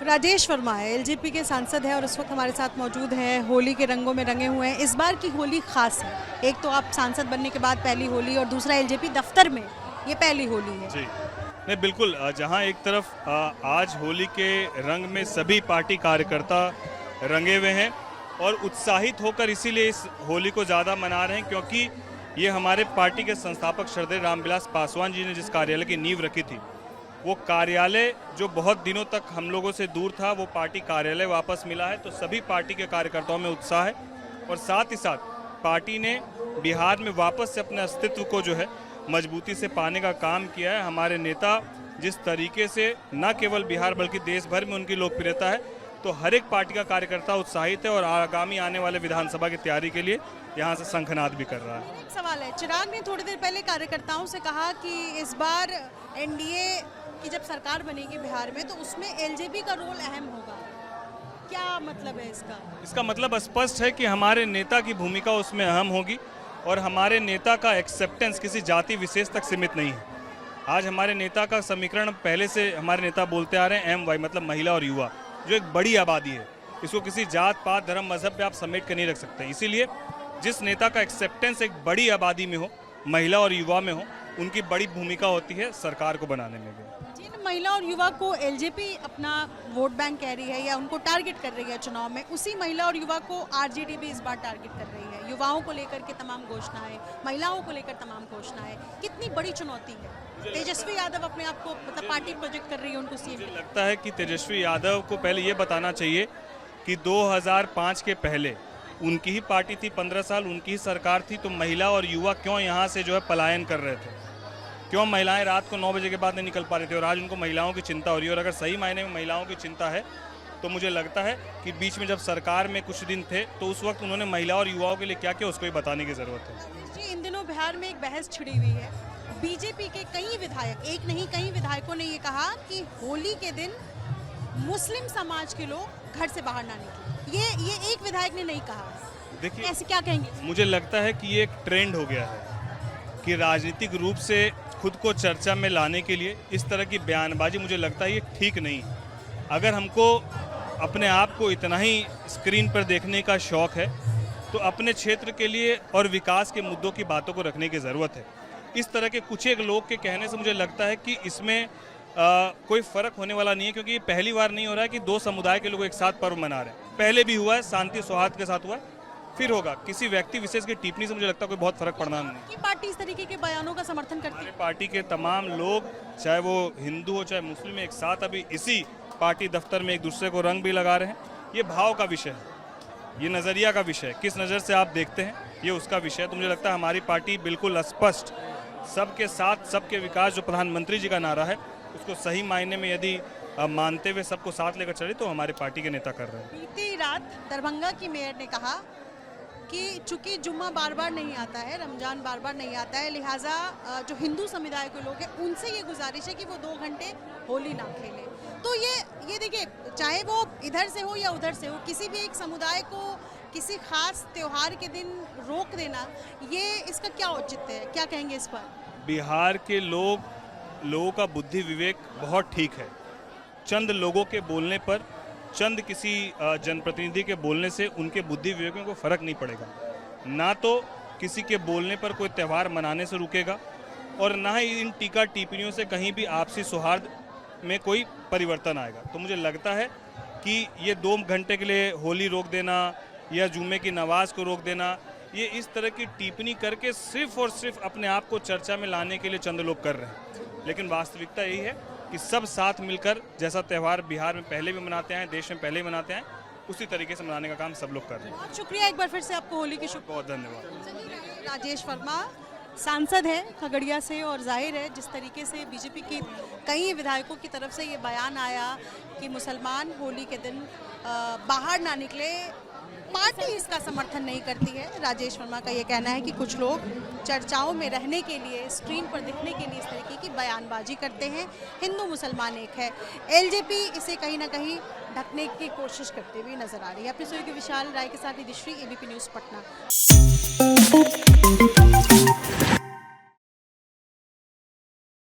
राजेश वर्मा है, एलजेपी के सांसद हैं और इस वक्त हमारे साथ मौजूद हैं। होली के रंगों में रंगे हुए हैं। इस बार की होली खास है। एक तो आप सांसद बनने के बाद पहली होली और दूसरा एलजेपी दफ्तर में ये पहली होली है। जी नहीं, बिल्कुल। जहां एक तरफ आज होली के रंग में सभी पार्टी कार्यकर्ता रंगे हुए हैं और उत्साहित होकर इसीलिए इस होली को ज़्यादा मना रहे हैं, क्योंकि ये हमारे पार्टी के संस्थापक श्रद्धेय रामविलास पासवान जी ने जिस कार्यालय की नींव रखी थी, वो कार्यालय जो बहुत दिनों तक हम लोगों से दूर था, वो पार्टी कार्यालय वापस मिला है। तो सभी पार्टी के कार्यकर्ताओं में उत्साह है और साथ ही साथ पार्टी ने बिहार में वापस से अपने अस्तित्व को जो है मजबूती से पाने का काम किया है। हमारे नेता जिस तरीके से न केवल बिहार बल्कि देश भर में उनकी लोकप्रियता है, तो हर एक पार्टी का कार्यकर्ता उत्साहित है और आगामी आने वाले विधानसभा की तैयारी के लिए यहाँ से शंखनाद भी कर रहा है। एक सवाल है, चिराग ने थोड़ी देर पहले कार्यकर्ताओं से कहा कि इस बार एनडीए की जब सरकार बनेगी बिहार में तो उसमें एलजेपी का रोल अहम होगा। क्या मतलब है इसका? इसका मतलब स्पष्ट है कि हमारे नेता की भूमिका उसमें अहम होगी और हमारे नेता का एक्सेप्टेंस किसी जाति विशेष तक सीमित नहीं है। आज हमारे नेता का समीकरण पहले से हमारे नेता बोलते आ रहे हैं, MY मतलब महिला और युवा, जो एक बड़ी आबादी है। इसको किसी जात पात धर्म मजहब पे आप समेट कर नहीं रख सकते। इसीलिए जिस नेता का एक्सेप्टेंस एक बड़ी आबादी में हो, महिला और युवा में हो, उनकी बड़ी भूमिका होती है सरकार को बनाने में भी। जिन महिला और युवा को एलजेपी अपना वोट बैंक कह रही है या उनको टारगेट कर रही है चुनाव में, उसी महिला और युवा को आरजेडी भी इस बार टारगेट कर रही है। युवाओं को लेकर के तमाम घोषणाएं, महिलाओं को लेकर तमाम घोषणाएं, कितनी बड़ी चुनौती है। तेजस्वी यादव अपने आप को मतलब पार्टी प्रोजेक्ट कर रही है, उनको सीएम। मुझे लगता है कि तेजस्वी यादव को पहले ये बताना चाहिए कि 2005 के पहले उनकी ही पार्टी थी, 15 साल उनकी ही सरकार थी, तो महिला और युवा क्यों यहाँ से जो है पलायन कर रहे थे? क्यों महिलाएं रात को 9 बजे के बाद नहीं निकल पा रही थी? और आज उनको महिलाओं की चिंता हो रही है। और अगर सही मायने में महिलाओं की चिंता है तो मुझे लगता है कि बीच में जब सरकार में कुछ दिन थे तो उस वक्त उन्होंने महिला और युवाओं के लिए क्या किया, उसको ही बताने की जरूरत है। जी, इन दिनों बिहार में एक बहस छिड़ी हुई है। बीजेपी के कई विधायक, एक नहीं कई विधायकों ने ये कहा कि होली के दिन मुस्लिम समाज के लोग घर से बाहर ना निकले। ये एक विधायक ने नहीं कहा। देखिए, ऐसे क्या कहेंगे? मुझे लगता है कि ये एक ट्रेंड हो गया है कि राजनीतिक रूप से खुद को चर्चा में लाने के लिए इस तरह की बयानबाजी, मुझे लगता है ये ठीक नहीं। अगर हमको अपने आप को इतना ही स्क्रीन पर देखने का शौक है तो अपने क्षेत्र के लिए और विकास के मुद्दों की बातों को रखने की ज़रूरत है। इस तरह के कुछ एक लोग के कहने से मुझे लगता है कि इसमें कोई फ़र्क होने वाला नहीं है, क्योंकि ये पहली बार नहीं हो रहा है कि दो समुदाय के लोग एक साथ पर्व मना रहे हैं। पहले भी हुआ है, शांति सौहार्द के साथ हुआ है, फिर होगा। किसी व्यक्ति विशेष की टिप्पणी से मुझे लगता है कोई बहुत फर्क पड़ना नहीं। कि पार्टी इस तरीके के बयानों का समर्थन करती है। पार्टी के तमाम लोग, चाहे वो हिंदू हो चाहे मुस्लिम, एक साथ अभी इसी पार्टी दफ्तर में एक दूसरे को रंग भी लगा रहे हैं। ये भाव का विषय है, ये नज़रिया का विषय है, किस नज़र से आप देखते हैं ये उसका विषय है। तो मुझे लगता है हमारी पार्टी बिल्कुल स्पष्ट सबके साथ सबके विकास, जो प्रधानमंत्री जी का नारा है, उसको सही मायने में यदि मानते हुए सबको साथ लेकर चले तो हमारी पार्टी के नेता कर रहे हैं। बीती रात दरभंगा की मेयर ने कहा कि चूंकि जुम्मा बार बार नहीं आता है, रमजान बार बार नहीं आता है, लिहाजा जो हिंदू समुदाय के लोग हैं उनसे ये गुजारिश है कि वो 2 घंटे होली ना खेलें। तो ये देखिए, चाहे वो इधर से हो या उधर से हो, किसी भी एक समुदाय को किसी खास त्योहार के दिन रोक देना, ये इसका क्या औचित्य है? क्या कहेंगे इस पर? बिहार के लोगों का बुद्धि विवेक बहुत ठीक है। चंद लोगों के बोलने पर, चंद किसी जनप्रतिनिधि के बोलने से उनके बुद्धि विवेकों को फर्क नहीं पड़ेगा। ना तो किसी के बोलने पर कोई त्यौहार मनाने से रुकेगा और ना ही इन टीका टिप्पणियों से कहीं भी आपसी सौहार्द में कोई परिवर्तन आएगा। तो मुझे लगता है कि ये 2 घंटे के लिए होली रोक देना या जुम्मे की नमाज को रोक देना, ये इस तरह की टिप्पणी करके सिर्फ और सिर्फ अपने आप को चर्चा में लाने के लिए चंद लोग कर रहे हैं। लेकिन वास्तविकता यही है कि सब साथ मिलकर, जैसा त्यौहार बिहार में पहले भी मनाते हैं, देश में पहले ही मनाते हैं, उसी तरीके से मनाने का काम सब लोग कर रहे हैं। बहुत शुक्रिया एक बार फिर से आपको होली की बहुत धन्यवाद। राजेश वर्मा सांसद है खगड़िया से, और जाहिर है जिस तरीके से बीजेपी के कई विधायकों की तरफ से ये बयान आया कि मुसलमान होली के दिन बाहर ना निकले, पार्टी इसका समर्थन नहीं करती है। राजेश वर्मा का ये कहना है कि कुछ लोग चर्चाओं में रहने के लिए, स्क्रीन पर दिखने के लिए इस तरीके की बयानबाजी करते हैं। हिंदू मुसलमान एक है, एलजेपी इसे कहीं ना कहीं ढकने की कोशिश करते हुए नजर आ रही है। अपने सहयोगी विशाल राय के साथ निधिश्री, एबीपी न्यूज़ पटना।